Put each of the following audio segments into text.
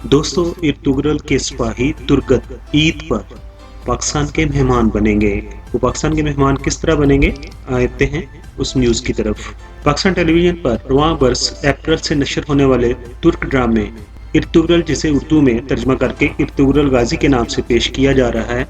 दोस्तों, इर्तुगरुल के सिपाही तुर्गत ईद पर पाकिस्तान के मेहमान बनेंगे। वो पाकिस्तान के मेहमान किस तरह बनेंगे, आते हैं उस न्यूज़ की तरफ। पाकिस्तान टेलीविजन पर रवां बरस अप्रैल से नशर होने वाले तुर्क ड्रामे इर्तुगरुल, जिसे उर्दू में तर्जमा करके इर्तुगरुल गाजी के नाम से पेश किया जा रहा है,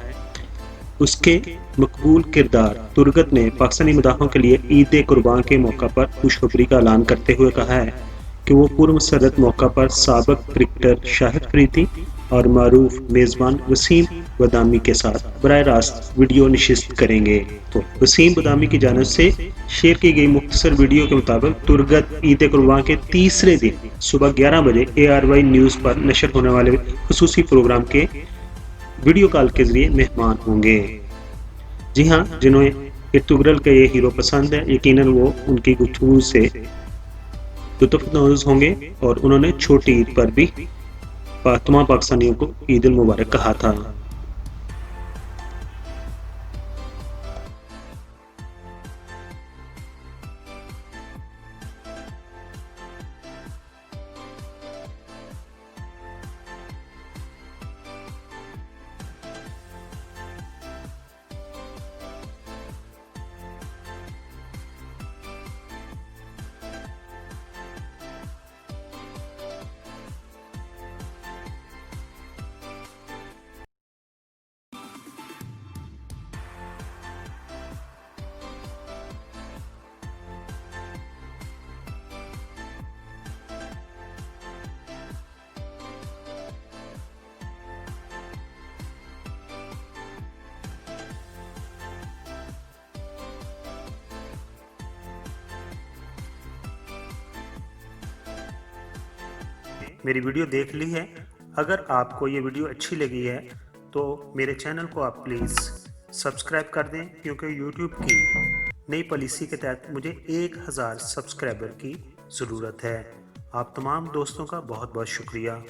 उसके मकबूल किरदार तुर्गत ने पाकिस्तानी मदाहों के लिए ईद कुर्बान के मौका पर खुशखबरी का ऐलान करते हुए कहा है कि वो पूर्व मुसर्रत मौका पर साबिक क्रिकेटर शाहिद फरीदी और मारूफ मेज़बान वसीम बदामी के साथ बराह रास्त वीडियो नशिस्त करेंगे। तो वसीम बदामी की जानिब से शेयर की गई मुख्तसर वीडियो के मुताबिक तुर्गत ईद कुर्बान के तीसरे दिन सुबह 11 बजे ARY न्यूज़ पर नशर होने वाले खुसूसी प्रोग्राम के वीडियो कॉल के जरिए मेहमान होंगे। जी हाँ, जिन्हें इर्तुगरुल का ये हीरो पसंद है, यकीनन वो उनकी गुफ्तगू से लुत्फ़अंदोज़ होंगे और उन्होंने छोटी ईद पर भी तमाम पाकिस्तानियों को ईद उल मुबारक कहा था। मेरी वीडियो देख ली है। अगर आपको ये वीडियो अच्छी लगी है तो मेरे चैनल को आप प्लीज़ सब्सक्राइब कर दें, क्योंकि YouTube की नई पॉलिसी के तहत मुझे 1000 सब्सक्राइबर की ज़रूरत है। आप तमाम दोस्तों का बहुत बहुत शुक्रिया।